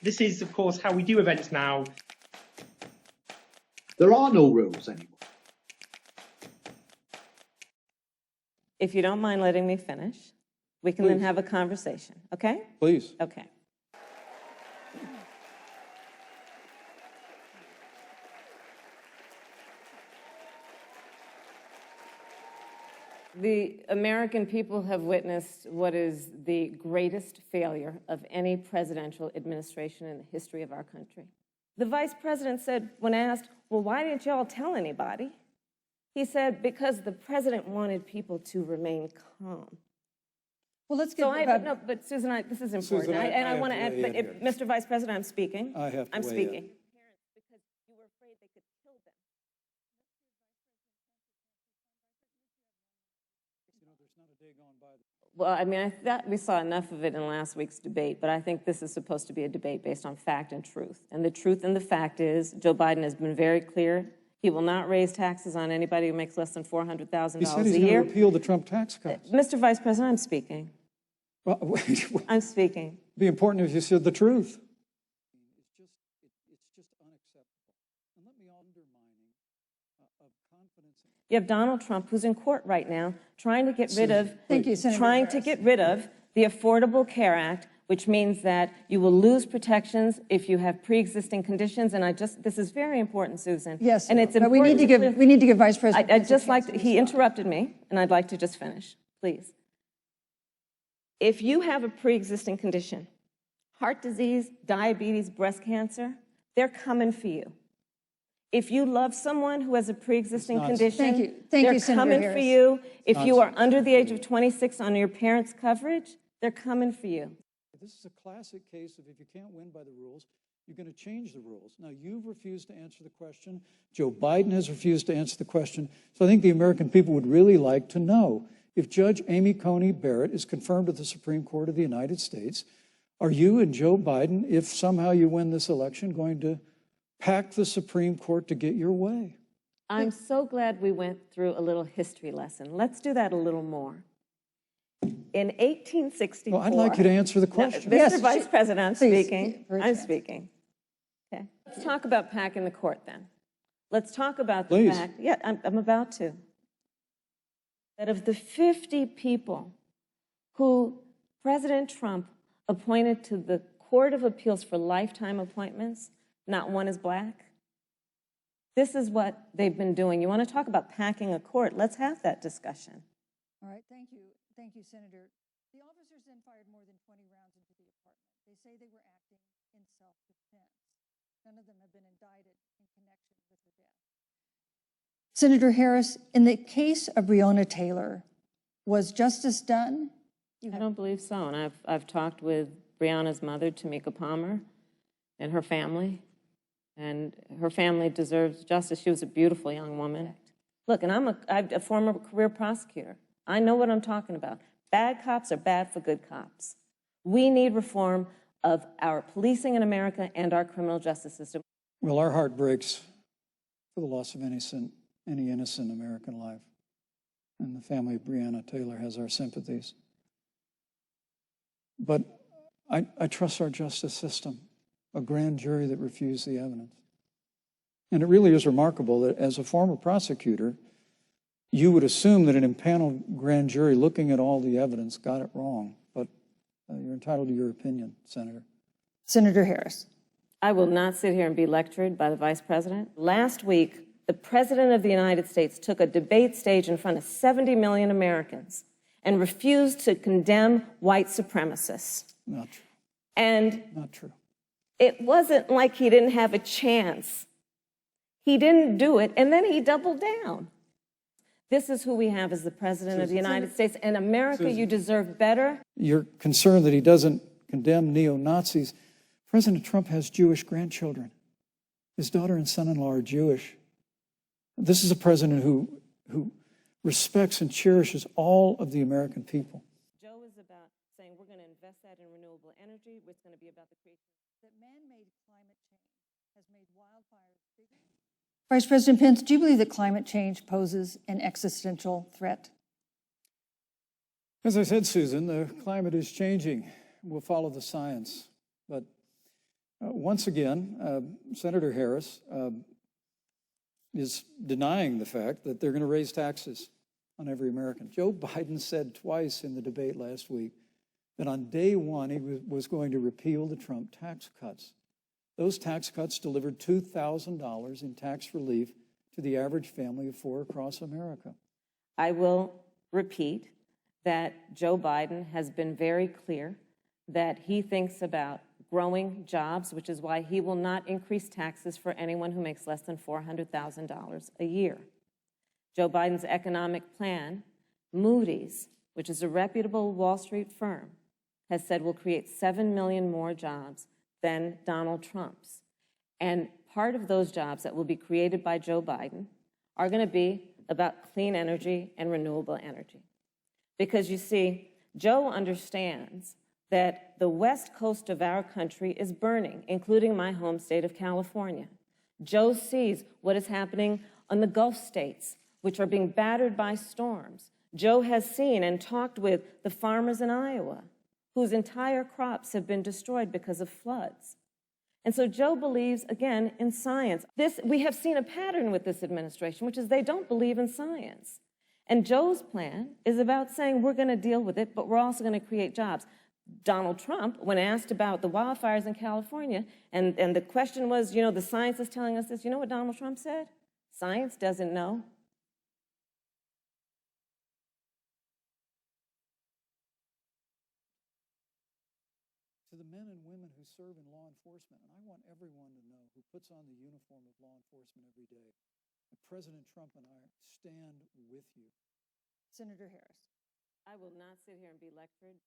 This is, of course, how we do events now. There are no rules anymore. If you don't mind letting me finish, we can then have a conversation, okay? Please. Okay. The American people have witnessed what is the greatest failure of any presidential administration in the history of our country. The vice president said, when asked, well, why didn't y'all tell anybody? He said, because the president wanted people to remain calm. Well, let's get No, but Susan, this is important. Susan, I want to add, but here. Mr. Vice President, I'm speaking. I have to I'm weigh speaking. in. Because you were afraid they could kill them. There's not a day gone by. Well, I mean, I thought we saw enough of it in last week's debate, but I think this is supposed to be a debate based on fact and truth. And the truth and the fact is, Joe Biden has been very clear. He will not raise taxes on anybody who makes less than $400,000 a year. He said he's going to repeal the Trump tax cuts. Mr. Vice President, I'm speaking. Well, wait, I'm speaking. it'd be important if you said the truth. It's just unacceptable. And let me undermining of confidence. You have Donald Trump, who's in court right now, trying to get rid of, Thank you, Senator trying to Harris. get rid of the Affordable Care Act, which means that you will lose protections if you have pre-existing conditions. And this is very important, Susan. Yes, and it's but we important need to give Vice President. I'd just like to, he interrupted me, and I'd like to just finish, please. If you have a pre-existing condition, heart disease, diabetes, breast cancer, they're coming for you. If you love someone who has a pre-existing condition, Thank they're you, Senator coming Harris. for you. If you are under the age of 26 on your parents' coverage, they're coming for you. This is a classic case of if you can't win by the rules, you're going to change the rules. Now, you've refused to answer the question. Joe Biden has refused to answer the question. So I think the American people would really like to know, if Judge Amy Coney Barrett is confirmed to the Supreme Court of the United States, are you and Joe Biden, if somehow you win this election, going to pack the Supreme Court to get your way? I'm so glad we went through a little history lesson. Let's do that a little more. In 1864... Well, I'd like you to answer the question. Mr. Yes, Vice President, I'm please, speaking. for a I'm chance. speaking. Okay. Let's talk about packing the court then. Let's talk about the Please. fact... Yeah, I'm about to. That of the 50 people who President Trump appointed to the Court of Appeals for lifetime appointments, not one is black. This is what they've been doing. You want to talk about packing a court? Let's have that discussion. All right, thank you. Thank you, Senator. The officers then fired more than 20 rounds into the apartment. They say they were acting in self-defense. None of them have been indicted in connection with her death. Senator Harris, in the case of Breonna Taylor, was justice done? I don't believe so. And I've talked with Breonna's mother, Tamika Palmer, and her family. And her family deserves justice. She was a beautiful young woman. Look, and I'm a former career prosecutor. I know what I'm talking about. Bad cops are bad for good cops. We need reform of our policing in America and our criminal justice system. Well, our heart breaks for the loss of any innocent American life. And the family of Breonna Taylor has our sympathies. But I trust our justice system, a grand jury that refused the evidence. And it really is remarkable that as a former prosecutor, you would assume that an impaneled grand jury looking at all the evidence got it wrong. But you're entitled to your opinion, Senator. Senator Harris. I will not sit here and be lectured by the Vice President. Last week, the President of the United States took a debate stage in front of 70 million Americans and refused to condemn white supremacists. Not true. And Not true. it wasn't like he didn't have a chance. He didn't do it, and then he doubled down. This is who we have as the President of the United States. And America, you deserve better. You're concerned that he doesn't condemn neo-Nazis. President Trump has Jewish grandchildren. His daughter and son-in-law are Jewish. This is a president who respects and cherishes all of the American people. Joe is about saying we're going to invest that in renewable energy. It's going to be about the creation. That man-made climate change has made wildfires bigger. Vice President Pence, do you believe that climate change poses an existential threat? As I said, Susan, the climate is changing. We'll follow the science. But Once again, Senator Harris is denying the fact that they're going to raise taxes on every American. Joe Biden said twice in the debate last week that on day one he was going to repeal the Trump tax cuts. Those tax cuts delivered $2,000 in tax relief to the average family of four across America. I will repeat that Joe Biden has been very clear that he thinks about growing jobs, which is why he will not increase taxes for anyone who makes less than $400,000 a year. Joe Biden's economic plan, Moody's, which is a reputable Wall Street firm, has said will create 7 million more jobs than Donald Trump's. And part of those jobs that will be created by Joe Biden are going to be about clean energy and renewable energy. Because you see, Joe understands that the west coast of our country is burning, including my home state of California. Joe sees what is happening on the Gulf states, which are being battered by storms. Joe has seen and talked with the farmers in Iowa, whose entire crops have been destroyed because of floods. And so Joe believes, again, in science. We have seen a pattern with this administration, which is they don't believe in science. And Joe's plan is about saying we're going to deal with it, but we're also going to create jobs. Donald Trump, when asked about the wildfires in California, and the question was, the science is telling us this, you know what Donald Trump said? Science doesn't know. To the men and women who serve in law enforcement, and I want everyone to know who puts on the uniform of law enforcement every day, that President Trump and I stand with you. Senator Harris. I will not sit here and be lectured